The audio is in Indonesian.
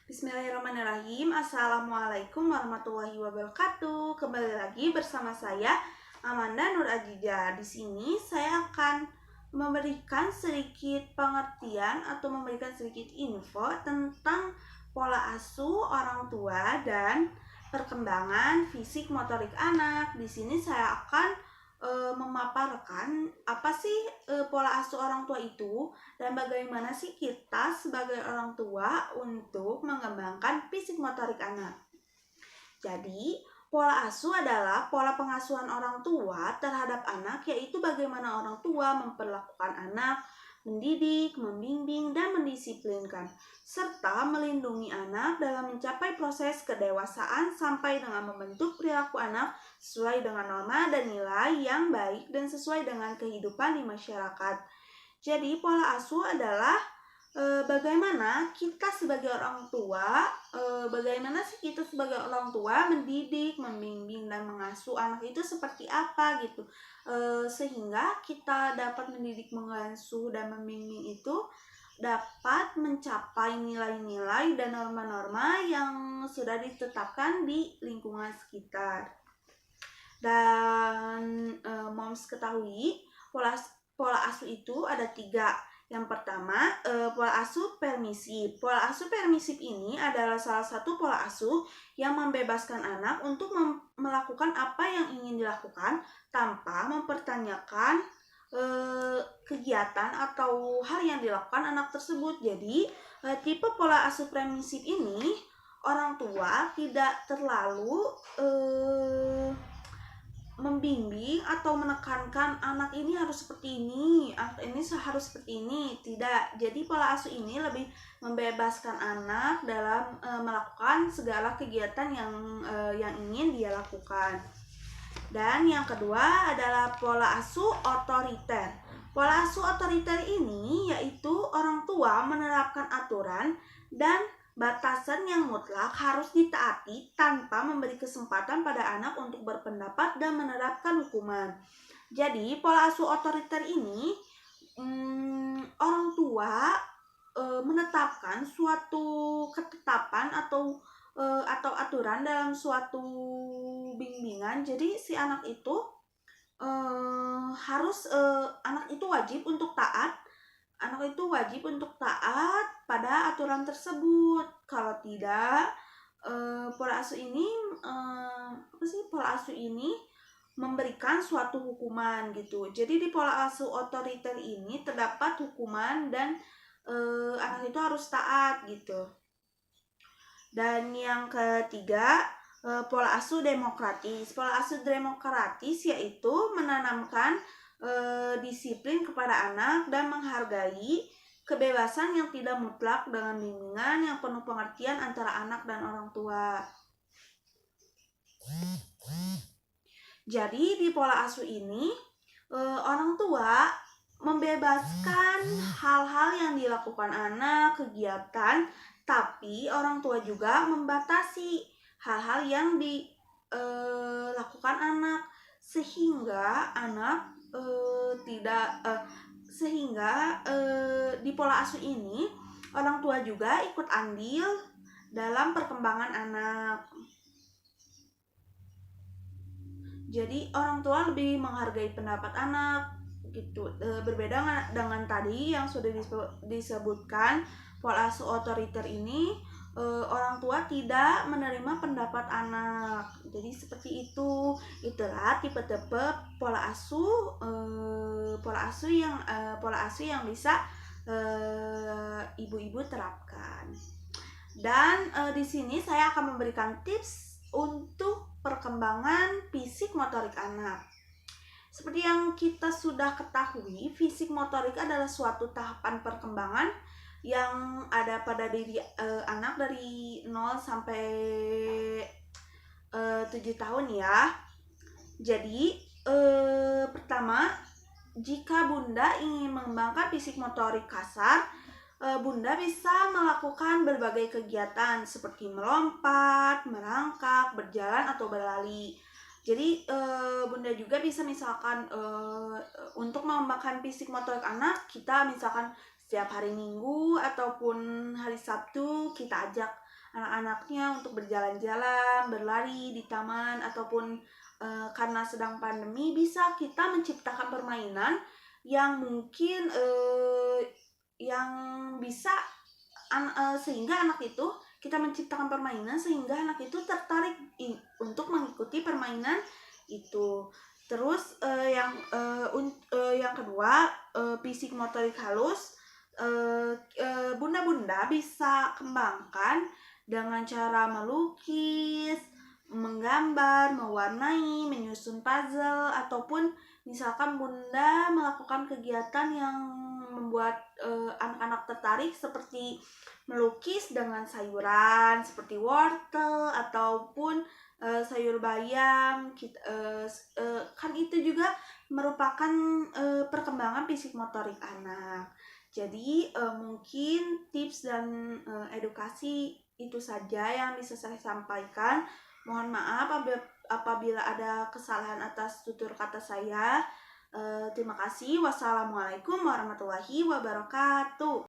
Bismillahirrahmanirrahim. Assalamualaikum warahmatullahi wabarakatuh. Kembali lagi bersama saya Amanda Nur Ajija. Di sini saya akan memberikan sedikit pengertian atau memberikan sedikit info tentang pola asuh orang tua dan perkembangan fisik motorik anak. Di sini saya akan memaparkan apa sih pola asuh orang tua itu dan bagaimana sih kita sebagai orang tua untuk mengembangkan fisik motorik anak. Jadi, pola asuh adalah pola pengasuhan orang tua terhadap anak, yaitu bagaimana orang tua memperlakukan anak, mendidik, membimbing, dan mendisiplinkan, serta melindungi anak dalam mencapai proses kedewasaan sampai dengan membentuk perilaku anak sesuai dengan norma dan nilai yang baik dan sesuai dengan kehidupan di masyarakat. Jadi pola asuh adalah bagaimana kita sebagai orang tua, bagaimana sih kita sebagai orang tua mendidik, membimbing, dan mengasuh anak itu seperti apa gitu, sehingga kita dapat mendidik, mengasuh, dan membimbing itu dapat mencapai nilai-nilai dan norma-norma yang sudah ditetapkan di lingkungan sekitar. Dan moms ketahui pola asuh itu ada 3. Yang pertama, pola asuh permisif. Pola asuh permisif ini adalah salah satu pola asuh yang membebaskan anak untuk melakukan apa yang ingin dilakukan tanpa mempertanyakan kegiatan atau hal yang dilakukan anak tersebut. Jadi, tipe pola asuh permisif ini orang tua tidak terlalu membimbing atau menekankan anak ini harus seperti ini, anak ini harus seperti ini. Tidak. Jadi pola asuh ini lebih membebaskan anak dalam melakukan segala kegiatan yang ingin dia lakukan. Dan yang kedua adalah pola asuh otoriter. Pola asuh otoriter ini yaitu orang tua menerapkan aturan dan batasan yang mutlak harus ditaati tanpa memberi kesempatan pada anak untuk berpendapat dan menerapkan hukuman. Jadi pola asuh otoriter ini orang tua menetapkan suatu ketetapan atau aturan dalam suatu bimbingan. Jadi si anak itu anak itu wajib untuk taat. Anak itu wajib untuk taat pada aturan tersebut. Kalau tidak, pola asuh ini memberikan suatu hukuman gitu. Jadi di pola asuh otoriter ini terdapat hukuman dan anak itu harus taat gitu. Dan yang ketiga, pola asuh demokratis. Pola asuh demokratis yaitu menanamkan disiplin kepada anak dan menghargai kebebasan yang tidak mutlak dengan bimbingan yang penuh pengertian antara anak dan orang tua. Jadi di pola asuh ini orang tua membebaskan hal-hal yang dilakukan anak, kegiatan, tapi orang tua juga membatasi hal-hal yang dilakukan anak sehingga anak di pola asuh ini orang tua juga ikut andil dalam perkembangan anak. Jadi orang tua lebih menghargai pendapat anak gitu. Berbeda dengan tadi yang sudah disebutkan, pola asuh otoriter ini orang tua tidak menerima pendapat anak. Jadi seperti itu. Itulah tipe-tipe pola asuh yang bisa ibu-ibu terapkan. Dan di sini saya akan memberikan tips untuk perkembangan fisik motorik anak. Seperti yang kita sudah ketahui, fisik motorik adalah suatu tahapan perkembangan yang ada pada diri anak dari 0 sampai 7 tahun ya. Jadi pertama, jika Bunda ingin mengembangkan fisik motorik kasar, Bunda bisa melakukan berbagai kegiatan seperti melompat, merangkak, berjalan, atau berlari. Jadi Bunda juga bisa misalkan untuk mengembangkan fisik motorik anak, kita misalkan setiap hari Minggu ataupun hari Sabtu kita ajak anak-anaknya untuk berjalan-jalan, berlari di taman, ataupun karena sedang pandemi bisa kita menciptakan permainan yang mungkin yang bisa sehingga anak itu kita menciptakan permainan sehingga anak itu tertarik untuk mengikuti permainan itu. Terus yang kedua, fisik motorik halus. Bunda-bunda bisa kembangkan dengan cara melukis, menggambar, mewarnai, menyusun puzzle, ataupun misalkan bunda melakukan kegiatan yang membuat anak-anak tertarik seperti melukis dengan sayuran seperti wortel ataupun sayur bayam. Kan itu juga merupakan perkembangan fisik motorik anak. Jadi mungkin tips dan edukasi itu saja yang bisa saya sampaikan. Mohon maaf apabila ada kesalahan atas tutur kata saya. Terima kasih. Wassalamualaikum warahmatullahi wabarakatuh.